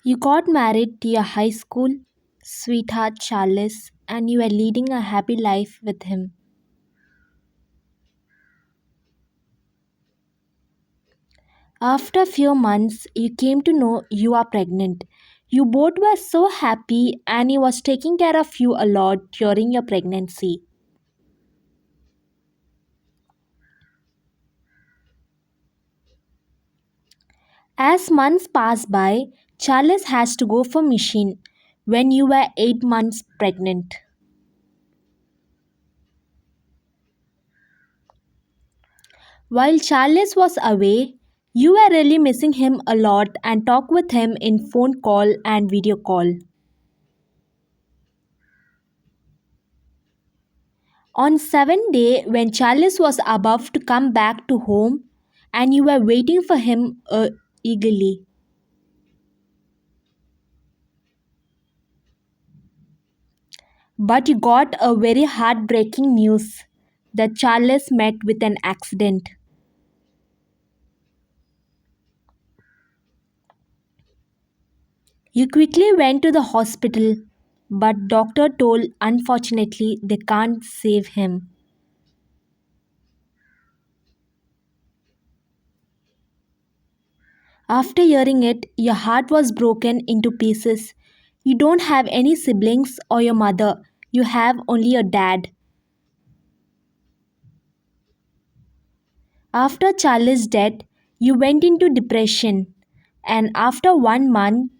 You got married to your high school sweetheart Charles and you were leading a happy life with him. After a few months, you came to know you are pregnant. You both were so happy and he was taking care of you a lot during your pregnancy. As months passed by, Charles has to go for mission when you were 8 months pregnant. While Charles was away, you were really missing him a lot and talked with him in phone call and video call. On 7th day when Charles was about to come back to home and you were waiting for him eagerly. But you got a very heartbreaking news that Charles met with an accident. You quickly went to the hospital, but doctor told unfortunately they can't save him. After hearing it, your heart was broken into pieces. You don't have any siblings or your mother. You have only your dad. After Charlie's death, you went into depression. And after 1 month,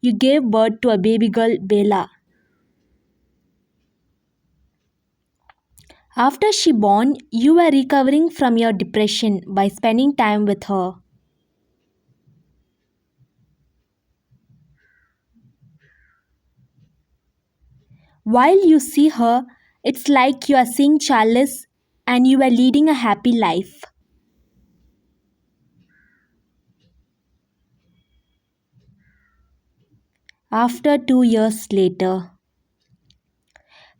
you gave birth to a baby girl, Bella. After she born, you were recovering from your depression by spending time with her. While you see her, it's like you are seeing Charles and you are leading a happy life. After 2 years later,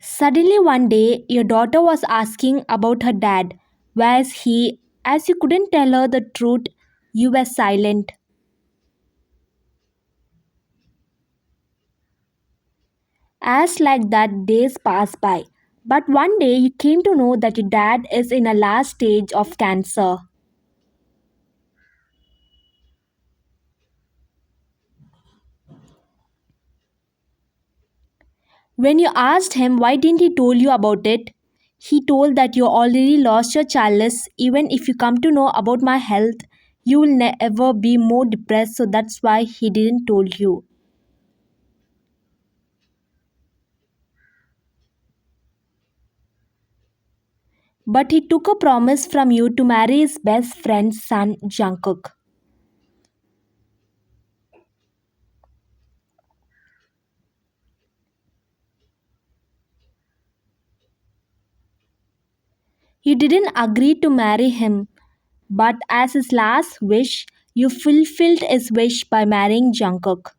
suddenly one day your daughter was asking about her dad. Where's he? As you couldn't tell her the truth, you were silent. As like that days passed by. But one day you came to know that your dad is in a last stage of cancer. When you asked him why didn't he told you about it, he told that you already lost your Charles. Even if you come to know about my health, you will never be more depressed, so that's why he didn't told you. But he took a promise from you to marry his best friend's son, Jungkook. You didn't agree to marry him, but as his last wish, you fulfilled his wish by marrying Jungkook.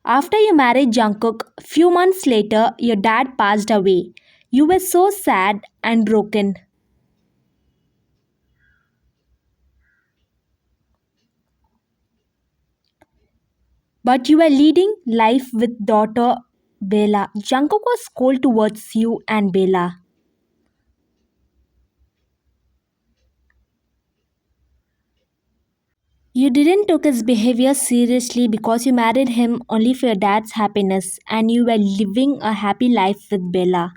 After you married Jungkook, few months later, your dad passed away. You were so sad and broken. But you were leading life with daughter Bella. Jungkook was cold towards you and Bella. You didn't take his behavior seriously because you married him only for your dad's happiness and you were living a happy life with Bella.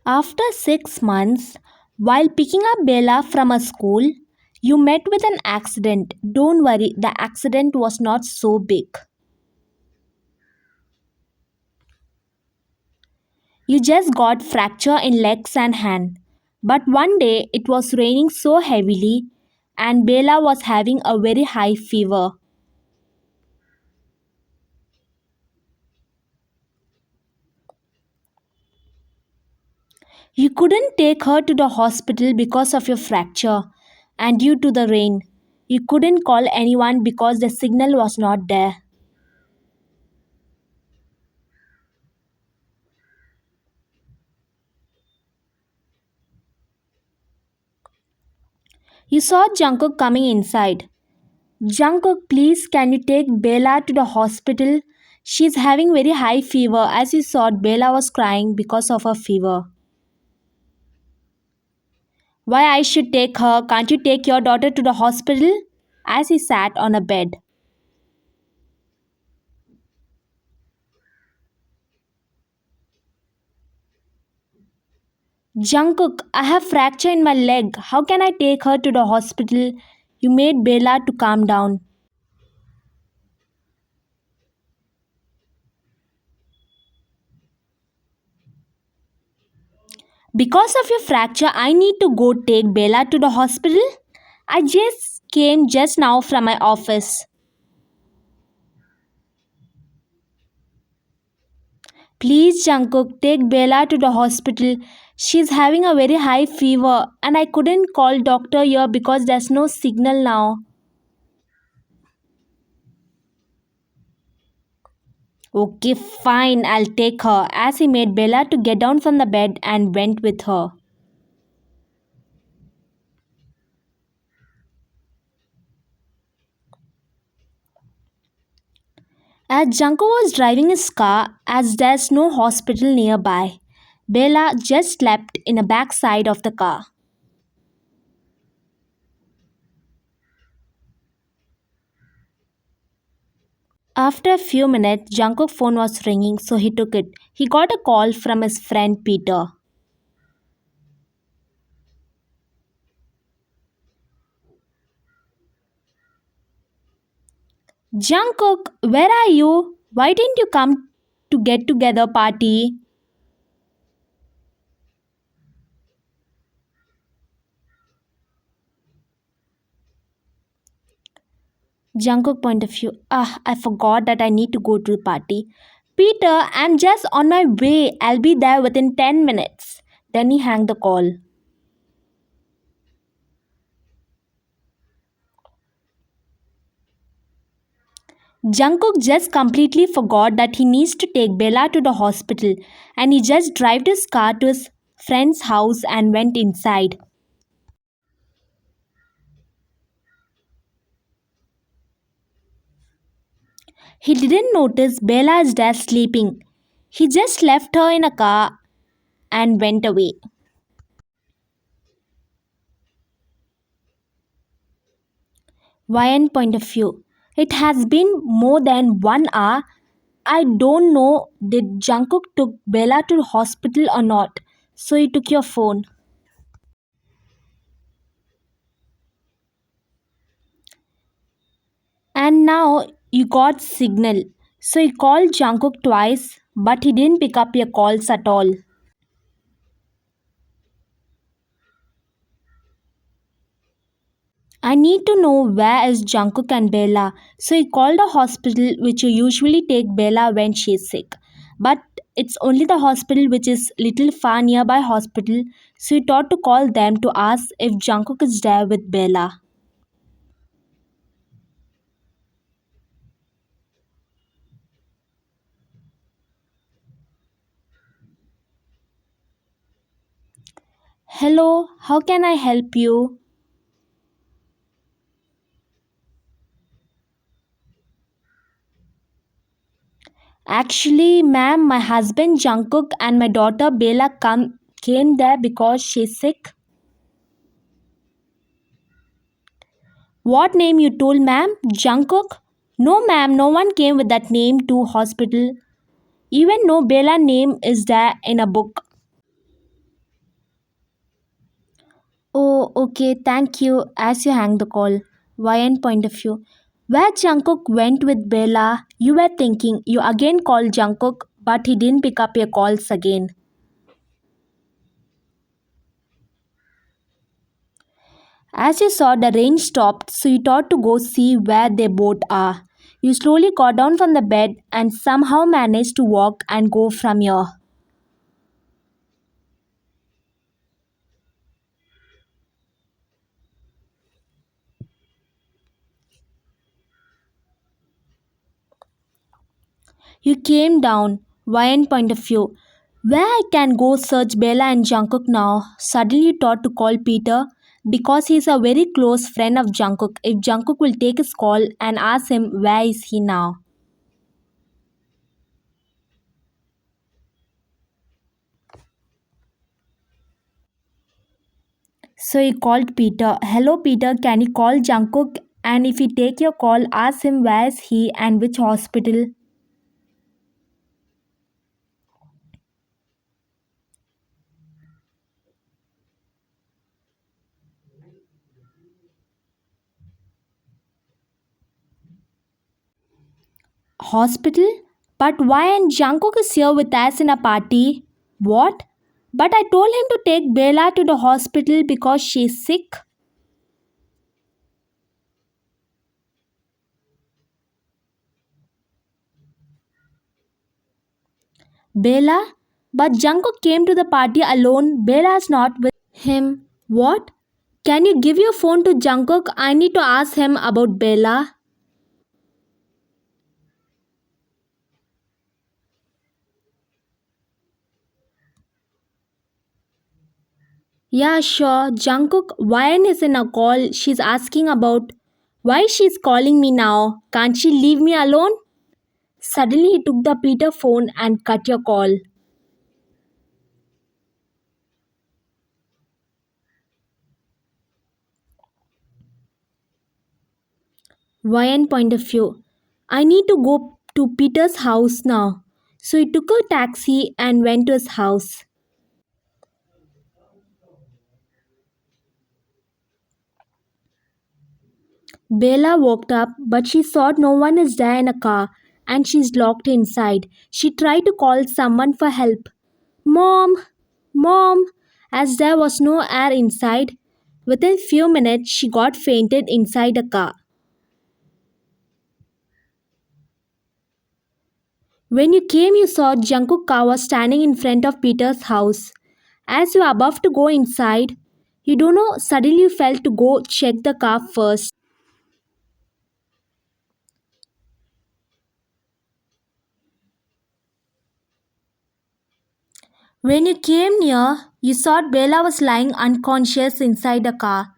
After 6 months, while picking up Bella from a school, you met with an accident. Don't worry, the accident was not so big. You just got fracture in legs and hand. But one day it was raining so heavily and Bella was having a very high fever. You couldn't take her to the hospital because of your fracture and due to the rain. You couldn't call anyone because the signal was not there. You saw Jungkook coming inside. Jungkook, please can you take Bella to the hospital? She's having very high fever. As you saw, Bella was crying because of her fever. Why I should take her? Can't you take your daughter to the hospital? As he sat on a bed. Jungkook, I have fracture in my leg. How can I take her to the hospital? You made Bella to calm down. Because of your fracture, I need to go take Bella to the hospital. I just came just now from my office. Please, Jungkook, take Bella to the hospital. She's having a very high fever and I couldn't call doctor here because there's no signal now. Okay, fine, I'll take her. As he made Bella to get down from the bed and went with her. As Junko was driving his car, as there's no hospital nearby, Bella just slept in the back side of the car. After a few minutes, Jungkook's phone was ringing, so he took it. He got a call from his friend Peter. Jungkook, where are you? Why didn't you come to get together party? Jungkook point of view. I forgot that I need to go to the party. Peter, I'm just on my way. I'll be there within 10 minutes. Then he hung the call. Jungkook just completely forgot that he needs to take Bella to the hospital and he just drove his car to his friend's house and went inside. He didn't notice Bella is there sleeping. He just left her in a car and went away. Ryan point of view. It has been more than 1 hour. I don't know did Jungkook took Bella to the hospital or not. So he took your phone. And now you got signal. So he called Jungkook twice, but he didn't pick up your calls at all. I need to know where is Jungkook and Bella. So he called a hospital which you usually take Bella when she is sick. But it's only the hospital which is little far nearby hospital. So he thought to call them to ask if Jungkook is there with Bella. Hello, how can I help you? Actually, ma'am, my husband Jungkook and my daughter Bella came there because she's sick. What name you told, ma'am? Jungkook? No, ma'am, no one came with that name to hospital. Even no Bella name is there in a book. Oh, okay, thank you. As you hang the call, Ryan point of view. Where Jungkook went with Bella, you were thinking you again called Jungkook, but he didn't pick up your calls again. As you saw, the rain stopped, so you thought to go see where they both are. You slowly got down from the bed and somehow managed to walk and go from here. You came down, Ryan point of view. Where I can go search Bella and Jungkook now? Suddenly you thought to call Peter. Because he's a very close friend of Jungkook. If Jungkook will take his call and ask him where is he now. So he called Peter. Hello Peter, can you call Jungkook? And if he take your call, ask him where is he and which hospital. Hospital? But why and Jungkook is here with us in a party? What? But I told him to take Bella to the hospital because she's sick. Bella? But Jungkook came to the party alone. Bella's not with him. What? Can you give your phone to Jungkook? I need to ask him about Bella. Yeah, sure. Jungkook, Ryan is in a call. She's asking about why she's calling me now. Can't she leave me alone? Suddenly he took the Peter phone and cut your call. Ryan point of view. I need to go to Peter's house now. So he took a taxi and went to his house. Bella woke up, but she thought no one is there in a car and she's locked inside. She tried to call someone for help. Mom! Mom! As there was no air inside. Within few minutes, she got fainted inside a car. When you came, you saw Jungkook car was standing in front of Peter's house. As you were about to go inside, you don't know, suddenly you felt to go check the car first. When you came near, you saw Bella was lying unconscious inside the car.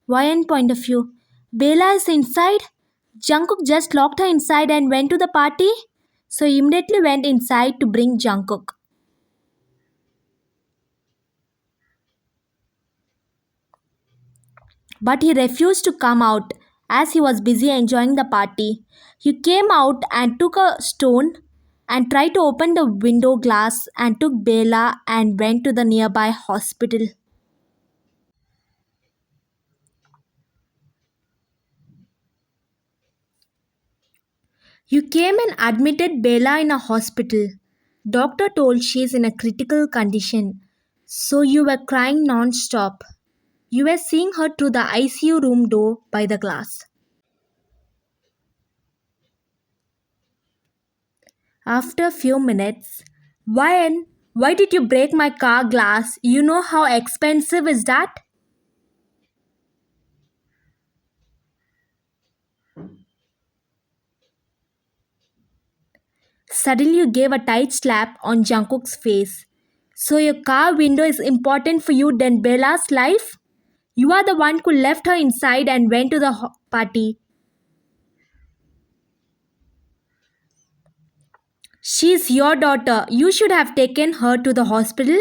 Ryan point of view. Bella is inside? Jungkook just locked her inside and went to the party? So he immediately went inside to bring Jungkook. But he refused to come out as he was busy enjoying the party. He came out and took a stone and tried to open the window glass and took Bella and went to the nearby hospital. You came and admitted Bella in a hospital. Doctor told she is in a critical condition. So you were crying non-stop. You were seeing her through the ICU room door by the glass. After a few minutes, why did you break my car glass? You know how expensive is that? Suddenly you gave a tight slap on Jungkook's face. So your car window is important for you than Bella's life? You are the one who left her inside and went to the party. She's your daughter. You should have taken her to the hospital.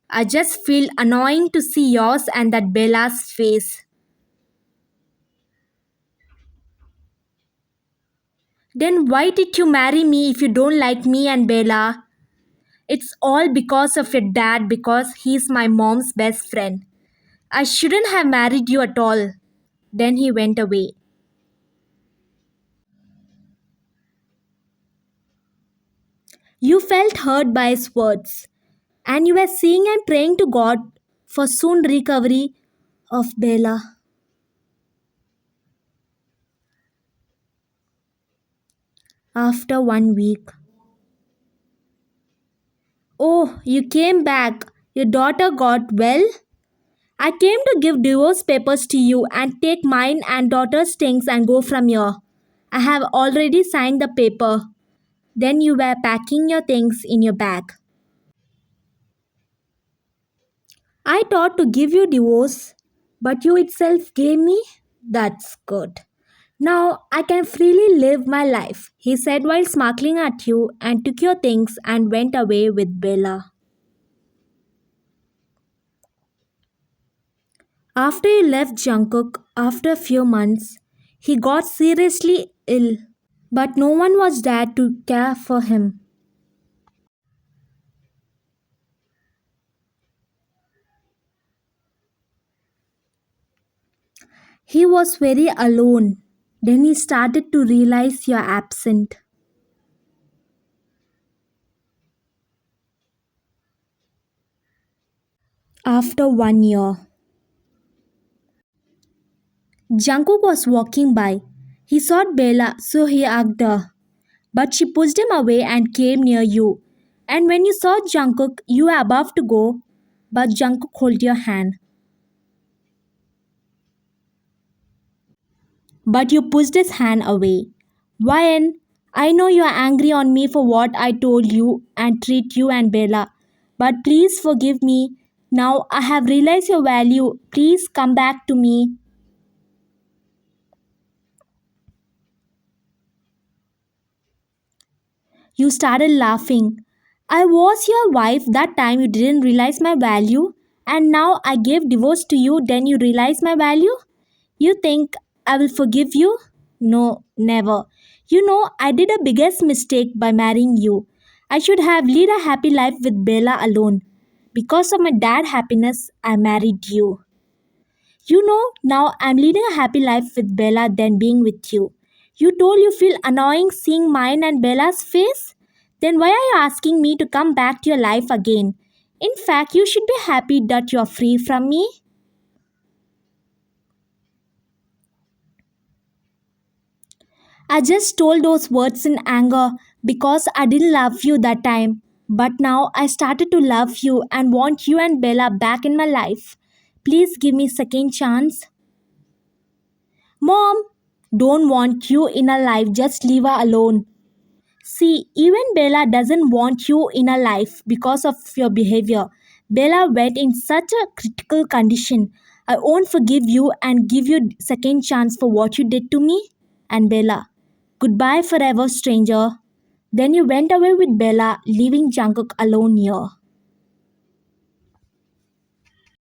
I just feel annoying to see yours and that Bella's face. Then why did you marry me if you don't like me and Bella? It's all because of your dad because he's my mom's best friend. I shouldn't have married you at all. Then he went away. You felt hurt by his words, and you were seeing and praying to God for soon recovery of Bella. After 1 week. Oh, you came back. Your daughter got well? I came to give divorce papers to you and take mine and daughter's things and go from here. I have already signed the paper. Then you were packing your things in your bag. I thought to give you divorce. But you itself gave me? That's good. Now I can freely live my life, he said while smiling at you and took your things and went away with Bella. After you left Jungkook, after a few months, he got seriously ill, but no one was there to care for him. He was very alone. Then he started to realize you're absent. After 1 year, Jungkook was walking by. He saw Bella, so he hugged her. But she pushed him away and came near you. And when you saw Jungkook, you were about to go, but Jungkook held your hand. But you pushed his hand away. Ryan, I know you are angry on me for what I told you and treat you and Bella. But please forgive me. Now I have realized your value. Please come back to me. You started laughing. I was your wife that time you didn't realize my value. And now I gave divorce to you, then you realize my value? You think I will forgive you? No, never. You know, I did a biggest mistake by marrying you. I should have led a happy life with Bella alone. Because of my dad happiness, I married you. You know, now I'm leading a happy life with Bella than being with you. You told you feel annoying seeing mine and Bella's face? Then why are you asking me to come back to your life again? In fact, you should be happy that you're free from me. I just told those words in anger because I didn't love you that time. But now I started to love you and want you and Bella back in my life. Please give me second chance. Mom, don't want you in her life, just leave her alone. See, even Bella doesn't want you in her life because of your behavior. Bella went in such a critical condition. I won't forgive you and give you second chance for what you did to me. And Bella, goodbye forever, stranger. Then you went away with Bella, leaving Jungkook alone here.